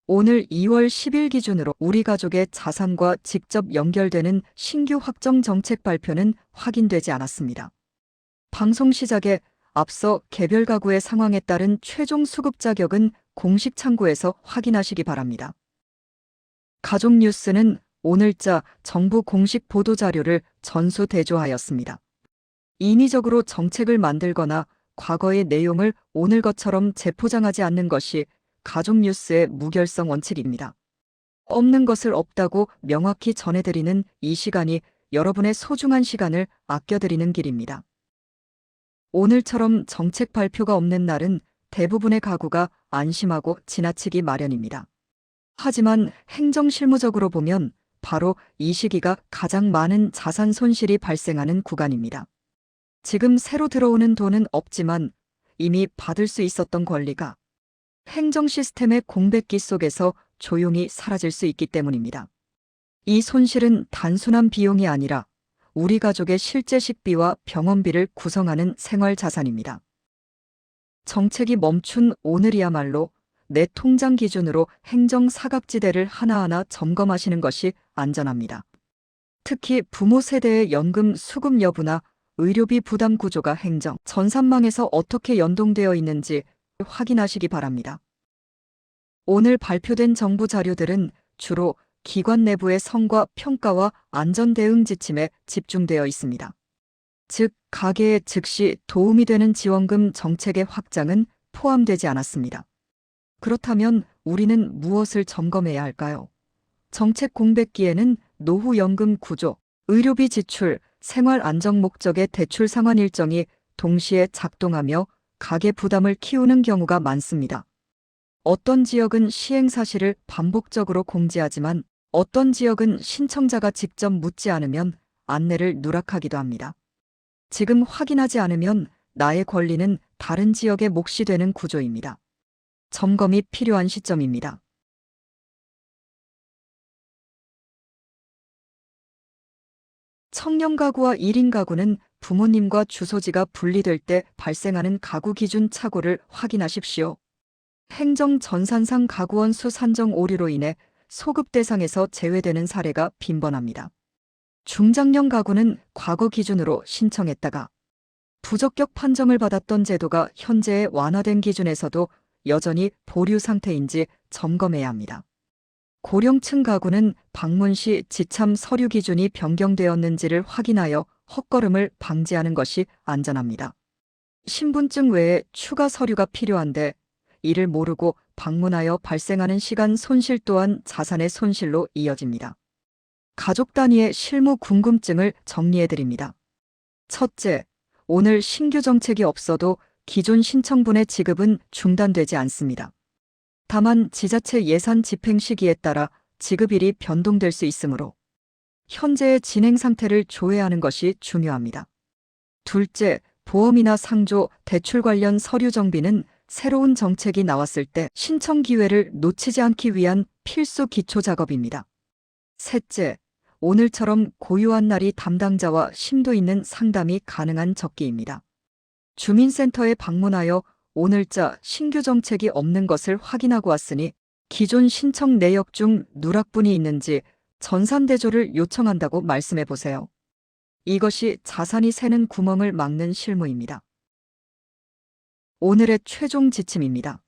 오늘 2월 10일 기준으로 우리 가족의 자산과 직접 연결되는 신규 확정 정책 발표는 확인되지 않았습니다. 방송 시작에 앞서 개별 가구의 상황에 따른 최종 수급 자격은 공식 창구에서 확인하시기 바랍니다. 가족 뉴스는 오늘자 정부 공식 보도 자료를 전수 대조하였습니다. 인위적으로 정책을 만들거나 과거의 내용을 오늘 것처럼 재포장하지 않는 것이 가족 뉴스의 무결성 원칙입니다. 없는 것을 없다고 명확히 전해드리는 이 시간이 여러분의 소중한 시간을 아껴드리는 길입니다. 오늘처럼 정책 발표가 없는 날은 대부분의 가구가 안심하고 지나치기 마련입니다. 하지만 행정실무적으로 보면 바로 이 시기가 가장 많은 자산 손실이 발생하는 구간입니다. 지금 새로 들어오는 돈은 없지만 이미 받을 수 있었던 권리가 행정 시스템의 공백기 속에서 조용히 사라질 수 있기 때문입니다. 이 손실은 단순한 비용이 아니라 우리 가족의 실제 식비와 병원비를 구성하는 생활 자산입니다. 정책이 멈춘 오늘이야말로 내 통장 기준으로 행정 사각지대를 하나하나 점검하시는 것이 안전합니다. 특히 부모 세대의 연금 수급 여부나 의료비 부담 구조가 행정 전산망에서 어떻게 연동되어 있는지 확인하시기 바랍니다. 오늘 발표된 정부 자료들은 주로 기관 내부의 성과 평가와 안전 대응 지침에 집중되어 있습니다. 즉, 가계에 즉시 도움이 되는 지원금 정책의 확장은 포함되지 않았습니다. 그렇다면 우리는 무엇을 점검해야 할까요? 정책 공백기에는 노후연금 구조, 의료비 지출, 생활 안정 목적의 대출 상환 일정이 동시에 작동하며 가계 부담을 키우는 경우가 많습니다. 어떤 지역은 시행 사실을 반복적으로 공지하지만 어떤 지역은 신청자가 직접 묻지 않으면 안내를 누락하기도 합니다. 지금 확인하지 않으면 나의 권리는 다른 지역의 몫이 되는 구조입니다. 점검이 필요한 시점입니다. 청년 가구와 1인 가구는 부모님과 주소지가 분리될 때 발생하는 가구 기준 착오를 확인하십시오. 행정 전산상 가구원 수 산정 오류로 인해 소급 대상에서 제외되는 사례가 빈번합니다. 중장년 가구는 과거 기준으로 신청했다가 부적격 판정을 받았던 제도가 현재의 완화된 기준에서도 여전히 보류 상태인지 점검해야 합니다. 고령층 가구는 방문 시 지참 서류 기준이 변경되었는지를 확인하여 헛걸음을 방지하는 것이 안전합니다. 신분증 외에 추가 서류가 필요한데 이를 모르고 방문하여 발생하는 시간 손실 또한 자산의 손실로 이어집니다. 가족 단위의 실무 궁금증을 정리해드립니다. 첫째, 오늘 신규 정책이 없어도 기존 신청분의 지급은 중단되지 않습니다. 다만 지자체 예산 집행 시기에 따라 지급일이 변동될 수 있으므로 현재의 진행 상태를 조회하는 것이 중요합니다. 둘째, 보험이나 상조, 대출 관련 서류 정비는 새로운 정책이 나왔을 때 신청 기회를 놓치지 않기 위한 필수 기초 작업입니다. 셋째, 오늘처럼 고유한 날이 담당자와 심도 있는 상담이 가능한 적기입니다. 주민센터에 방문하여 오늘자 신규 정책이 없는 것을 확인하고 왔으니 기존 신청 내역 중 누락분이 있는지 전산대조를 요청한다고 말씀해 보세요. 이것이 자산이 새는 구멍을 막는 실무입니다. 오늘의 최종 지침입니다.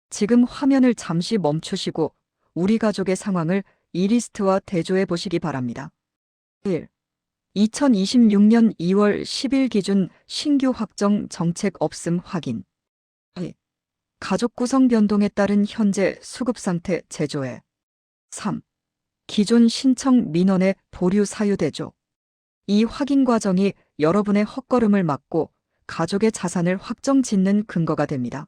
지금 화면을 잠시 멈추시고 우리 가족의 상황을 이 리스트와 대조해 보시기 바랍니다. 1. 2026년 2월 10일 기준 신규 확정 정책 없음 확인. 2. 가족 구성 변동에 따른 현재 수급 상태 제조해. 3. 기존 신청 민원의 보류 사유 대조. 이 확인 과정이 여러분의 헛걸음을 막고 가족의 자산을 확정 짓는 근거가 됩니다.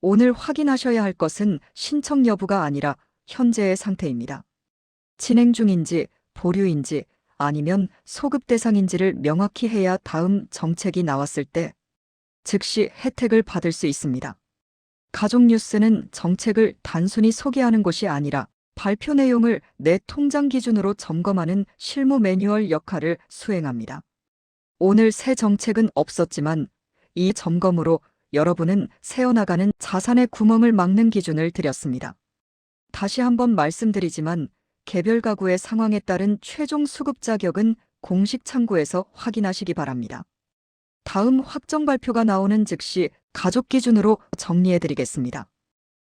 오늘 확인하셔야 할 것은 신청 여부가 아니라 현재의 상태입니다. 진행 중인지 보류인지 아니면 소급 대상인지를 명확히 해야 다음 정책이 나왔을 때 즉시 혜택을 받을 수 있습니다. 가족 뉴스는 정책을 단순히 소개하는 곳이 아니라 발표 내용을 내 통장 기준으로 점검하는 실무 매뉴얼 역할을 수행합니다. 오늘 새 정책은 없었지만 이 점검으로 여러분은 새어나가는 자산의 구멍을 막는 기준을 드렸습니다. 다시 한번 말씀드리지만 개별 가구의 상황에 따른 최종 수급 자격은 공식 창구에서 확인하시기 바랍니다. 다음 확정 발표가 나오는 즉시 가족 기준으로 정리해 드리겠습니다.